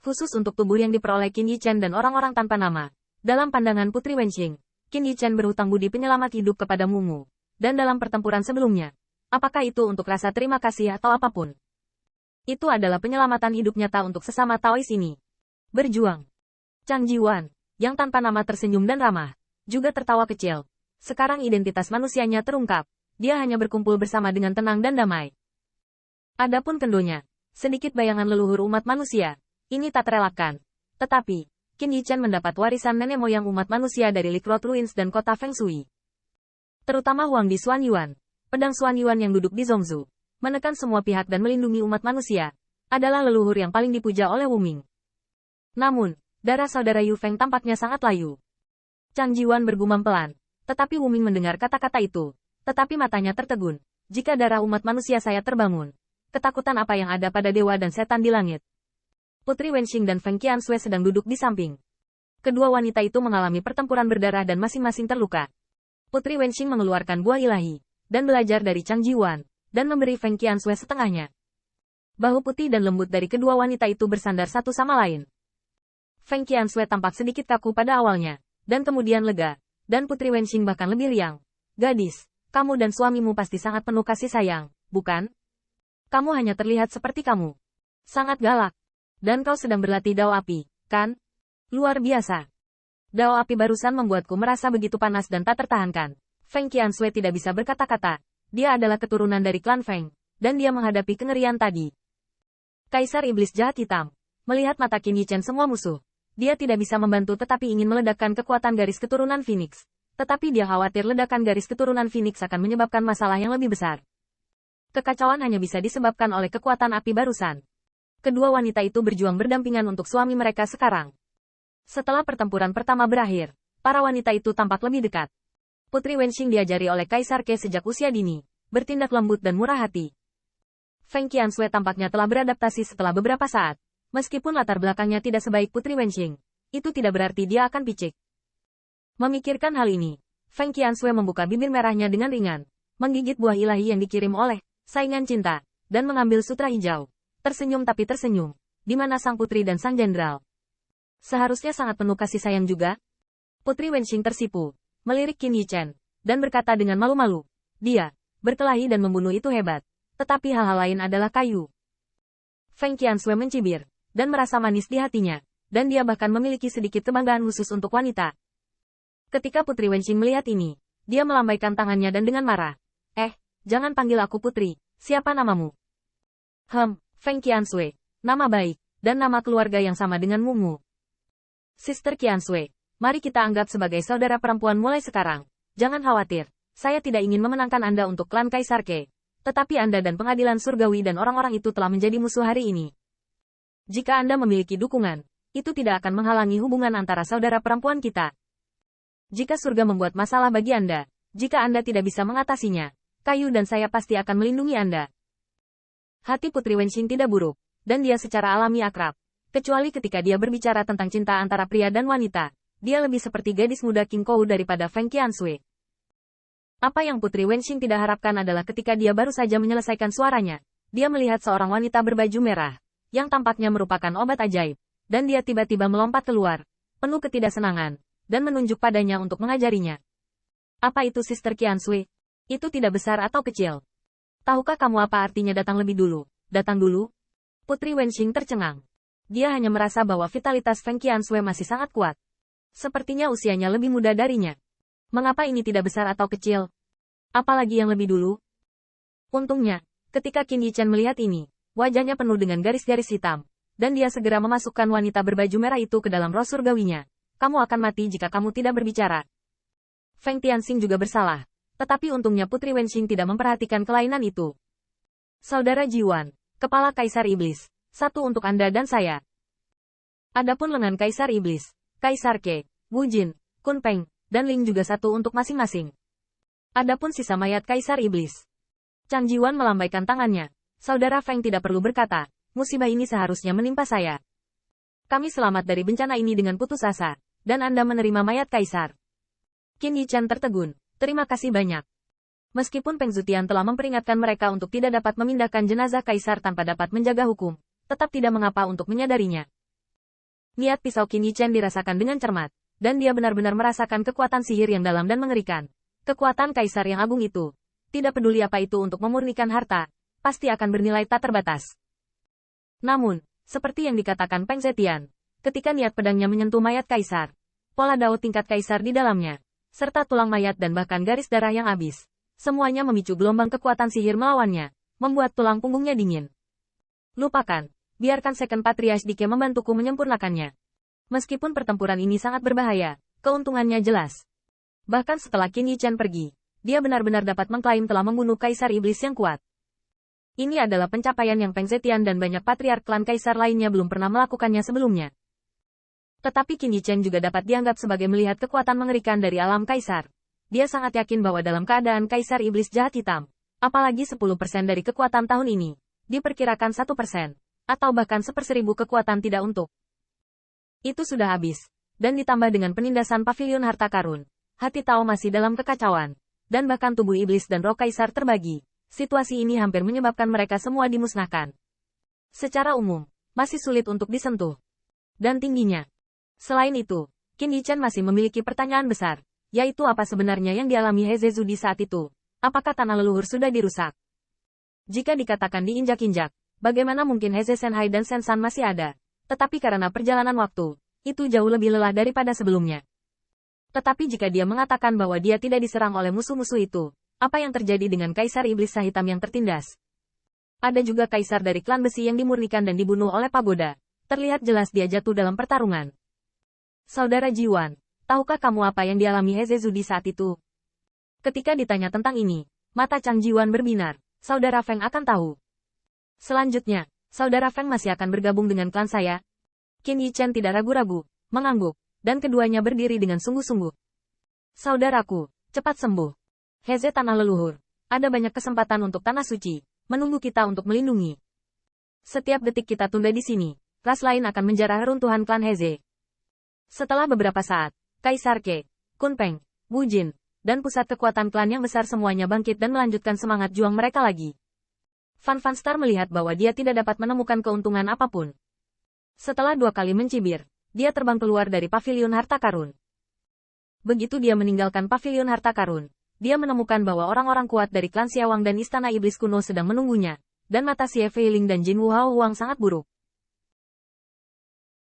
Khusus untuk tubuh yang diperoleh Qin Yichen dan orang-orang tanpa nama. Dalam pandangan Putri Wenxing, Qin Yichen berhutang budi penyelamat hidup kepada Mumu. Dan dalam pertempuran sebelumnya, apakah itu untuk rasa terima kasih atau apapun? Itu adalah penyelamatan hidup nyata untuk sesama Taois ini. Berjuang. Chang Jiwan, yang tanpa nama tersenyum dan ramah, juga tertawa kecil. Sekarang identitas manusianya terungkap. Dia hanya berkumpul bersama dengan tenang dan damai. Adapun kendonya, sedikit bayangan leluhur umat manusia, ini tak terelakkan. Tetapi, Qin Yichen mendapat warisan nenek moyang umat manusia dari Lick Road Ruins dan kota Feng Shui. Terutama Huang Di Xuan Yuan, pedang Xuan Yuan yang duduk di Zhongzhou, menekan semua pihak dan melindungi umat manusia, adalah leluhur yang paling dipuja oleh Wu Ming. Namun, darah saudara Yu Feng tampaknya sangat layu. Chang Jiwan bergumam pelan, tetapi Wu Ming mendengar kata-kata itu, tetapi matanya tertegun. Jika darah umat manusia saya terbangun, ketakutan apa yang ada pada dewa dan setan di langit? Putri Wenxing dan Feng Qiansui sedang duduk di samping. Kedua wanita itu mengalami pertempuran berdarah dan masing-masing terluka. Putri Wenxing mengeluarkan buah ilahi, dan belajar dari Chang Jiwan, dan memberi Feng Qiansui setengahnya. Bahu putih dan lembut dari kedua wanita itu bersandar satu sama lain. Feng Qiansui tampak sedikit kaku pada awalnya, dan kemudian lega, dan Putri Wenxing bahkan lebih riang. Gadis, kamu dan suamimu pasti sangat penuh kasih sayang, bukan? Kamu hanya terlihat seperti kamu. Sangat galak. Dan kau sedang berlatih dao api, kan? Luar biasa. Dao api barusan membuatku merasa begitu panas dan tak tertahankan. Feng Qiansui tidak bisa berkata-kata. Dia adalah keturunan dari klan Feng, dan dia menghadapi kengerian tadi. Kaisar Iblis Jahat Hitam. Melihat mata Qin Yichen semua musuh. Dia tidak bisa membantu tetapi ingin meledakkan kekuatan garis keturunan Phoenix. Tetapi dia khawatir ledakan garis keturunan Phoenix akan menyebabkan masalah yang lebih besar. Kekacauan hanya bisa disebabkan oleh kekuatan api barusan. Kedua wanita itu berjuang berdampingan untuk suami mereka sekarang. Setelah pertempuran pertama berakhir, para wanita itu tampak lebih dekat. Putri Wenxing diajari oleh Kaisar Ke sejak usia dini, bertindak lembut dan murah hati. Feng Qiansui tampaknya telah beradaptasi setelah beberapa saat. Meskipun latar belakangnya tidak sebaik Putri Wenxing, itu tidak berarti dia akan picik. Memikirkan hal ini, Feng Qiansui membuka bibir merahnya dengan ringan, menggigit buah ilahi yang dikirim oleh saingan cinta, dan mengambil sutra hijau. Tersenyum tapi tersenyum, di mana sang putri dan sang jenderal. Seharusnya sangat penuh kasih sayang juga. Putri Wenxing tersipu, melirik Qin Yichen, dan berkata dengan malu-malu, dia, berkelahi dan membunuh itu hebat, tetapi hal-hal lain adalah kayu. Feng Qiansui mencibir, dan merasa manis di hatinya, dan dia bahkan memiliki sedikit kebanggaan khusus untuk wanita. Ketika Putri Wenxing melihat ini, dia melambaikan tangannya dan dengan marah, jangan panggil aku putri, siapa namamu? Feng Qiansui, nama baik, dan nama keluarga yang sama dengan Mumu. Sister Qiansui, mari kita anggap sebagai saudara perempuan mulai sekarang. Jangan khawatir, saya tidak ingin memenangkan Anda untuk klan Kaisar Ke. Tetapi Anda dan pengadilan surgawi dan orang-orang itu telah menjadi musuh hari ini. Jika Anda memiliki dukungan, itu tidak akan menghalangi hubungan antara saudara perempuan kita. Jika surga membuat masalah bagi Anda, jika Anda tidak bisa mengatasinya, kayu dan saya pasti akan melindungi Anda. Hati Putri Wenxing tidak buruk, dan dia secara alami akrab. Kecuali ketika dia berbicara tentang cinta antara pria dan wanita, dia lebih seperti gadis muda King Kou daripada Feng Qiansui. Apa yang Putri Wenxing tidak harapkan adalah ketika dia baru saja menyelesaikan suaranya, dia melihat seorang wanita berbaju merah, yang tampaknya merupakan obat ajaib, dan dia tiba-tiba melompat keluar, penuh ketidaksenangan, dan menunjuk padanya untuk mengajarinya. Apa itu Sister Qiansui? Itu tidak besar atau kecil. Tahukah kamu apa artinya datang lebih dulu? Datang dulu? Putri Wenxing tercengang. Dia hanya merasa bahwa vitalitas Feng Qiansui masih sangat kuat. Sepertinya usianya lebih muda darinya. Mengapa ini tidak besar atau kecil? Apalagi yang lebih dulu? Untungnya, ketika Qin Yichen melihat ini, wajahnya penuh dengan garis-garis hitam, dan dia segera memasukkan wanita berbaju merah itu ke dalam roh surgawinya. Kamu akan mati jika kamu tidak berbicara. Feng Tianxing juga bersalah. Tetapi untungnya Putri Wenxing tidak memperhatikan kelainan itu. Saudara Jiwan, kepala Kaisar Iblis, satu untuk Anda dan saya. Adapun lengan Kaisar Iblis, Kaisar Ke, Wu Jin, Kun Peng, dan Ling juga satu untuk masing-masing. Adapun sisa mayat Kaisar Iblis. Chang Jiwan melambaikan tangannya. Saudara Feng tidak perlu berkata, musibah ini seharusnya menimpa saya. Kami selamat dari bencana ini dengan putus asa, dan Anda menerima mayat Kaisar. Qin Yichen tertegun. Terima kasih banyak. Meskipun Peng Zutian telah memperingatkan mereka untuk tidak dapat memindahkan jenazah Kaisar tanpa dapat menjaga hukum, tetap tidak mengapa untuk menyadarinya. Niat pisau Qin Yichen dirasakan dengan cermat, dan dia benar-benar merasakan kekuatan sihir yang dalam dan mengerikan. Kekuatan kaisar yang agung itu. Tidak peduli apa itu untuk memurnikan harta, pasti akan bernilai tak terbatas. Namun, seperti yang dikatakan Peng Zetian, ketika niat pedangnya menyentuh mayat kaisar, pola dao tingkat kaisar di dalamnya, serta tulang mayat dan bahkan garis darah yang habis, semuanya memicu gelombang kekuatan sihir melawannya, membuat tulang punggungnya dingin. Lupakan, biarkan Second Patriarch Dike membantuku menyempurnakannya. Meskipun pertempuran ini sangat berbahaya, keuntungannya jelas. Bahkan setelah Qin Yichen pergi, dia benar-benar dapat mengklaim telah membunuh kaisar iblis yang kuat. Ini adalah pencapaian yang Peng Zetian dan banyak patriark klan kaisar lainnya belum pernah melakukannya sebelumnya. Tetapi Qin Yichen juga dapat dianggap sebagai melihat kekuatan mengerikan dari alam kaisar. Dia sangat yakin bahwa dalam keadaan kaisar iblis jahat hitam, apalagi 10% dari kekuatan tahun ini, diperkirakan 1%, atau bahkan 1/1000 kekuatan tidak untuk. Itu sudah habis, dan ditambah dengan penindasan pavilion harta karun, hati Tao masih dalam kekacauan, dan bahkan tubuh iblis dan roh kaisar terbagi. Situasi ini hampir menyebabkan mereka semua dimusnahkan. Secara umum, masih sulit untuk disentuh. Dan tingginya. Selain itu, Qin Yichen masih memiliki pertanyaan besar, yaitu apa sebenarnya yang dialami Hezezu di saat itu? Apakah tanah leluhur sudah dirusak? Jika dikatakan diinjak-injak, bagaimana mungkin Heze Senhai dan Sensan masih ada? Tetapi karena perjalanan waktu, itu jauh lebih lelah daripada sebelumnya. Tetapi jika dia mengatakan bahwa dia tidak diserang oleh musuh-musuh itu, apa yang terjadi dengan Kaisar Iblis Sah Hitam yang tertindas? Ada juga kaisar dari klan besi yang dimurnikan dan dibunuh oleh pagoda. Terlihat jelas dia jatuh dalam pertarungan. Saudara Jiwan, tahukah kamu apa yang dialami Hezezu di saat itu? Ketika ditanya tentang ini, mata Chang Jiwan berbinar. Saudara Feng akan tahu. Selanjutnya, Saudara Feng masih akan bergabung dengan klan saya? Qin Yichen tidak ragu-ragu, mengangguk, dan keduanya berdiri dengan sungguh-sungguh. Saudaraku, cepat sembuh. Heze tanah leluhur, ada banyak kesempatan untuk tanah suci, menunggu kita untuk melindungi. Setiap detik kita tunda di sini, ras lain akan menjarah runtuhan klan Heze. Setelah beberapa saat, Kaisar Ke, Kun Peng, Wu Jin, dan pusat kekuatan klan yang besar semuanya bangkit dan melanjutkan semangat juang mereka lagi. Fan Star melihat bahwa dia tidak dapat menemukan keuntungan apapun. Setelah 2 kali mencibir, dia terbang keluar dari pavilion harta karun. Begitu dia meninggalkan pavilion harta karun, dia menemukan bahwa orang-orang kuat dari klan Xiawang dan Istana Iblis Kuno sedang menunggunya, dan mata Xie Feiling dan Jin Wu Hao Huang sangat buruk.